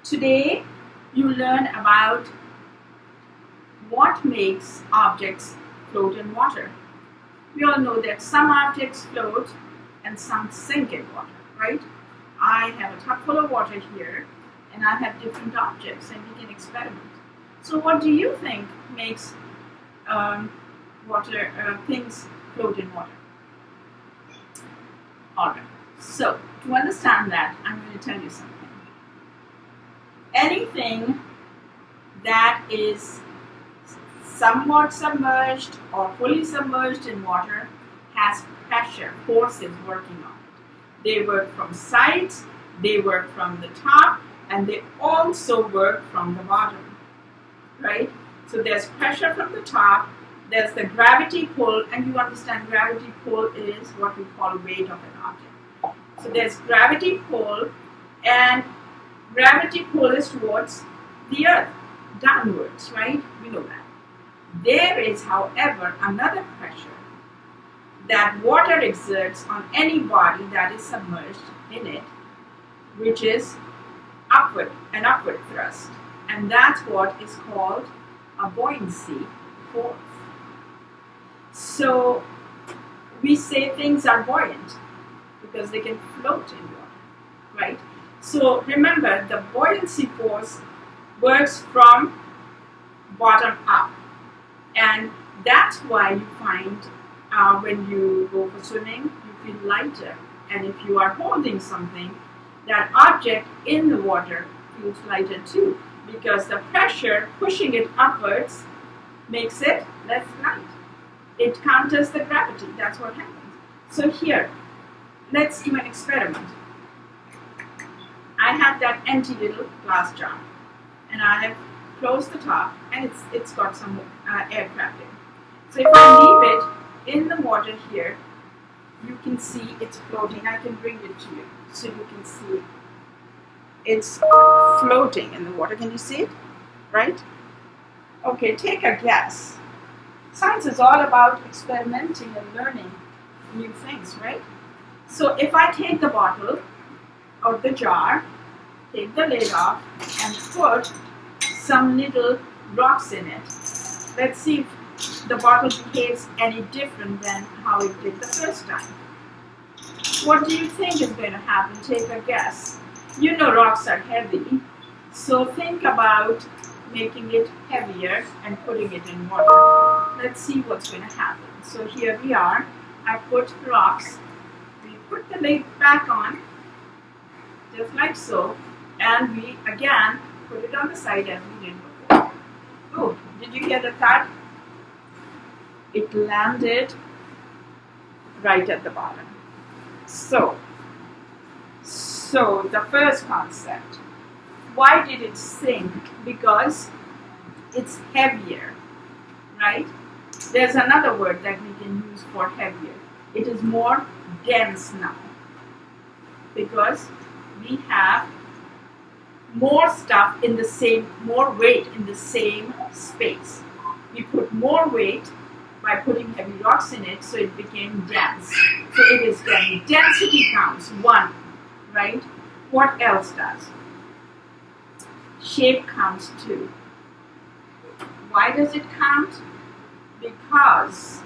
Today you learn about what makes objects float in water. We all know that some objects float and some sink in water, right? I have a tub full of water here and I have different objects and we can experiment. So what do you think makes things float in water? Alright, so to understand that, I'm going to tell you something. Anything that is somewhat submerged or fully submerged in water has pressure, forces working on it. They work from sides, they work from the top, and they also work from the bottom, right? So there's pressure from the top, there's the gravity pull, and you understand gravity pull is what we call weight of an object. So there's gravity pull, and gravity pull is towards the earth, downwards, right? We know that. There is, however, another pressure that water exerts on any body that is submerged in it, which is upward, an upward thrust. And that's what is called a buoyancy force. So we say things are buoyant because they can float in water, right? So remember, the buoyancy force works from bottom up. And that's why you find when you go for swimming, you feel lighter. And if you are holding something, that object in the water feels lighter too, because the pressure pushing it upwards makes it less light. It counters the gravity. That's what happens. So here, let's do an experiment. I have that empty little glass jar, and I have closed the top, and it's got some air trapped in. So if I leave it in the water here, you can see it's floating. I can bring it to you so you can see it's floating in the water. Can you see it? Right? Okay, take a guess. Science is all about experimenting and learning new things, right? So if I take the bottle or the jar, take the lid off, and put some little rocks in it. Let's see if the bottle behaves any different than how it did the first time. What do you think is going to happen? Take a guess. You know rocks are heavy, so think about making it heavier and putting it in water. Let's see what's going to happen. So here we are. I put rocks. We put the lid back on, just like so, and we again put it on the side as we did before. Oh, did you hear the thud? It landed right at the bottom. So the first concept, why did it sink? Because it's heavier, right? There's another word that we can use for heavier. It is more dense now because we have more stuff in the same, more weight in the same space. We put more weight by putting heavy rocks in it, so it became dense. So it is dense. Density counts, 1, right? What else does? Shape counts 2. Why does it count? Because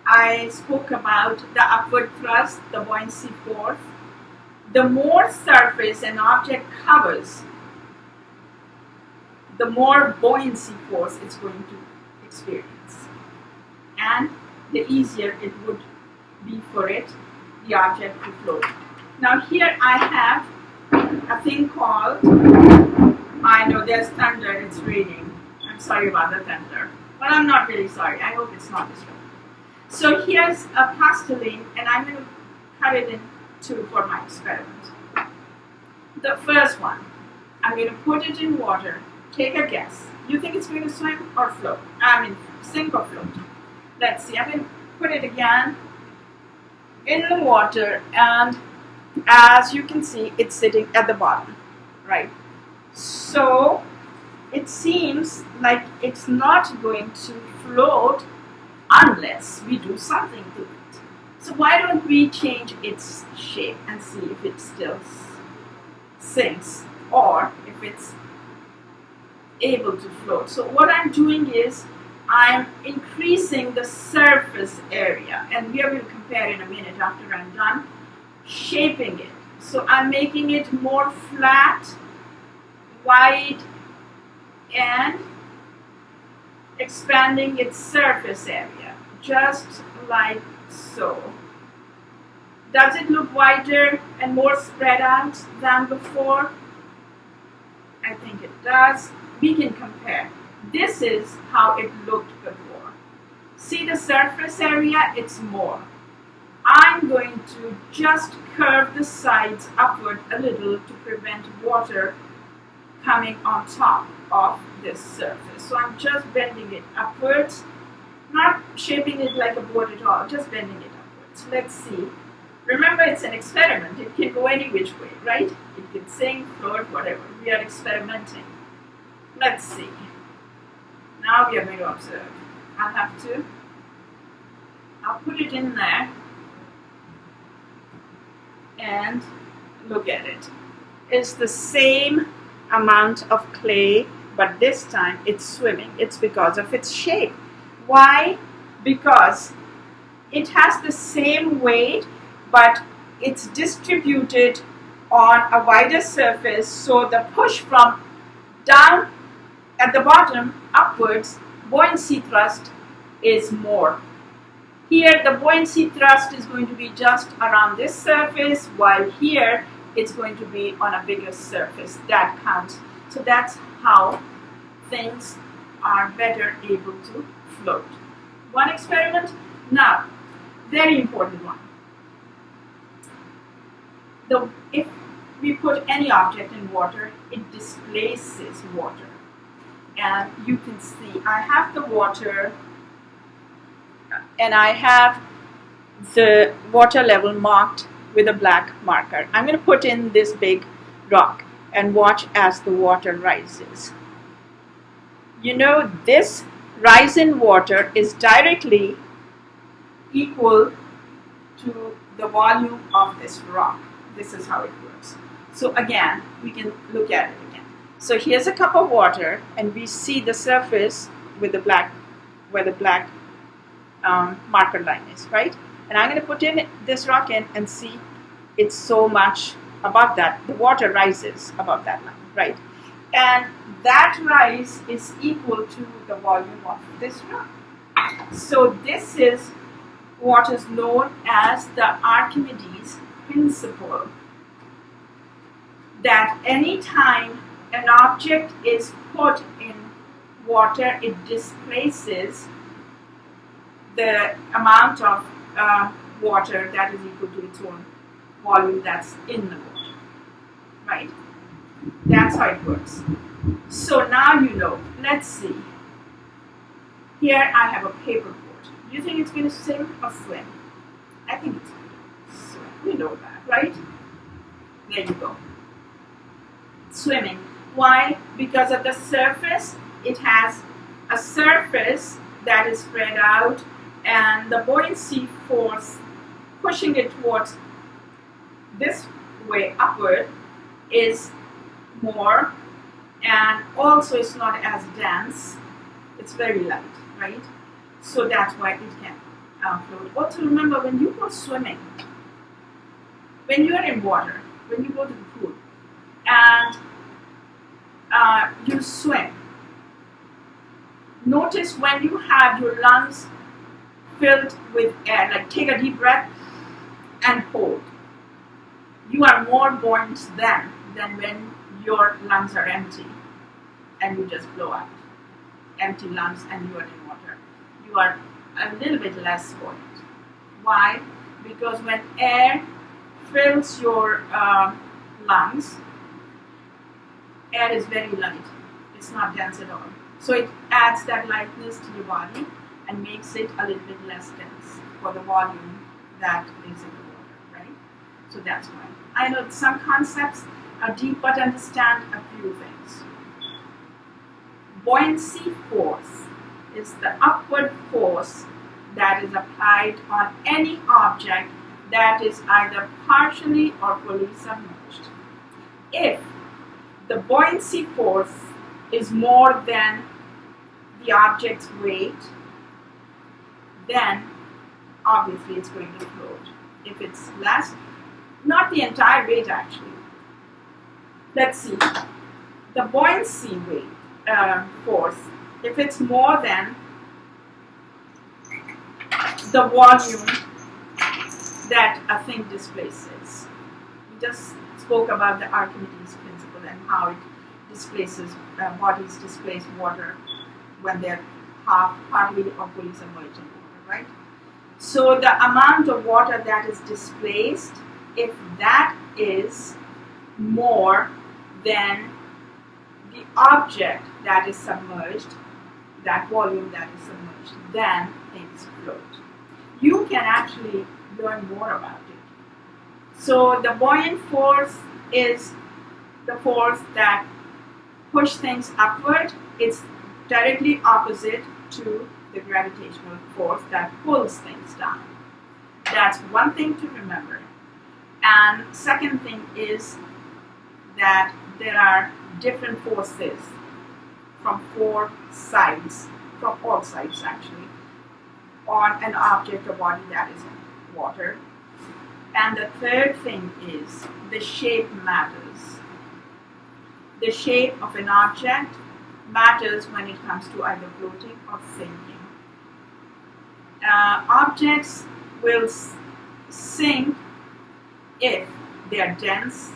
I spoke about the upward thrust, the buoyancy force. The more surface an object covers, the more buoyancy force it's going to experience. And the easier it would be for it, the object to float. Now here I have a thing called, I know there's thunder, it's raining. I'm sorry about the thunder. But I'm not really sorry. I hope it's not disruptive. So here's a plastiline, and I'm going to cut it in two for my experiment. The first one, I'm going to put it in water. Take a guess. You think it's going to swim or float? Sink or float? Let's see. I'm going to put it again in the water, and as you can see, it's sitting at the bottom, right? So it seems like it's not going to float unless we do something to it. So why don't we change its shape and see if it still sinks or if it's able to float. So what I'm doing is I'm increasing the surface area, and here we'll compare in a minute after I'm done shaping it. So I'm making it more flat, wide, and expanding its surface area, just like so. Does it look wider and more spread out than before? I think it does. We can compare. This is how it looked before. See the surface area? It's more. I'm going to just curve the sides upward a little to prevent water coming on top of this surface. So I'm just bending it upwards, not shaping it like a board at all, just bending it upwards. Let's see. Remember, it's an experiment. It can go any which way, right? It can sink, float, whatever. We are experimenting. Let's see. Now we are going to observe. I'll put it in there and look at it. It's the same amount of clay, but this time it's swimming. It's because of its shape. Why? Because it has the same weight, but it's distributed on a wider surface, so the push from down at the bottom upwards, buoyancy thrust is more. Here the buoyancy thrust is going to be just around this surface, while here it's going to be on a bigger surface. That counts. So that's how things are better able to float. One experiment. Now, very important one. If we put any object in water, it displaces water. And you can see I have the water and I have the water level marked with a black marker. I'm going to put in this big rock and watch as the water rises. You know, this rise in water is directly equal to the volume of this rock. This is how it works. So again, we can look at it again. So here's a cup of water, and we see the surface with the black, where the black marker line is, right? And I'm going to put in this rock in and see it's so much above that. The water rises above that line, right? And that rise is equal to the volume of this rock. So this is what is known as the Archimedes principle, that any time an object is put in water, it displaces the amount of water that is equal to its own volume that's in the water, right? That's how it works. So now you know. Let's see. Here I have a paper boat. Do you think it's going to sink or swim? I think it's going to swim. We know that, right? There you go. Swimming. Why? Because at the surface, it has a surface that is spread out, and the buoyancy force pushing it towards this way upward is more, and also it's not as dense. It's very light, right? So that's why it can float. Also remember, when you go swimming, when you're in water, when you go to the pool and you swim, notice when you have your lungs filled with air, like take a deep breath and hold. You are more buoyant than when your lungs are empty and you just blow out. Empty lungs and you are in water. You are a little bit less buoyant. Why? Because when air fills your lungs, air is very light. It's not dense at all. So it adds that lightness to your body and makes it a little bit less dense for the volume that is in the water, right? So that's why. I know some concepts are deep, but understand a few things. Buoyancy force is the upward force that is applied on any object that is either partially or fully submerged. If the buoyancy force is more than the object's weight, then obviously it's going to float. If it's less, not the entire weight actually. Let's see, the buoyancy force, if it's more than the volume that a thing displaces. We just spoke about the Archimedes principle and how it displaces, bodies displace water when they're partly or fully submerged in water, right? So the amount of water that is displaced, if that is more than the object that is submerged, that volume that is submerged, then things float. You can actually learn more about it. So the buoyant force is the force that pushes things upward. It's directly opposite to the gravitational force that pulls things down. That's one thing to remember. And second thing is that there are different forces from four sides, from all sides actually, on an object or body that is in water. And the third thing is the shape matters. The shape of an object matters when it comes to either floating or sinking. Objects will sink if they are dense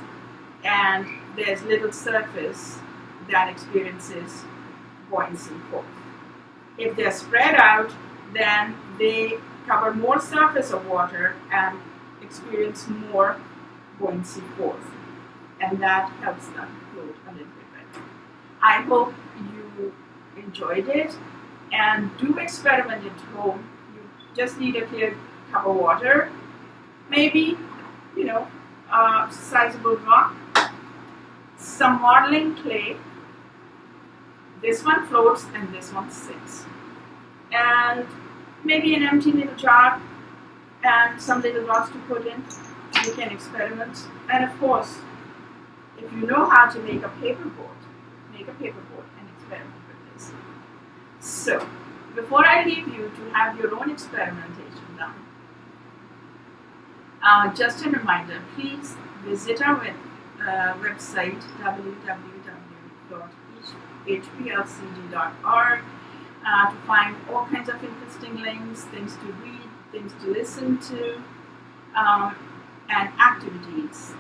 and there's little surface that experiences buoyancy force. If they're spread out, then they cover more surface of water and experience more buoyancy force, and that helps them float a little bit better. I hope you enjoyed it, and do experiment at home. You just need a clear cup of water, maybe, a sizable rock, some modeling clay. This one floats and this one sinks. And maybe an empty little jar and some little rocks to put in. You can experiment. And of course, if you know how to make a paper boat and experiment with this. So, before I leave you to have your own experimentation done, just a reminder, please visit our website www.hplcd.org to find all kinds of interesting links, things to read, things to listen to, and activities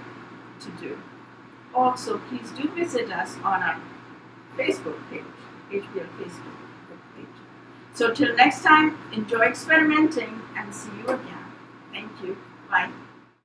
to do. Also, please do visit us on our Facebook page, HPL Facebook page. So till next time, enjoy experimenting and see you again. Thank you. Bye.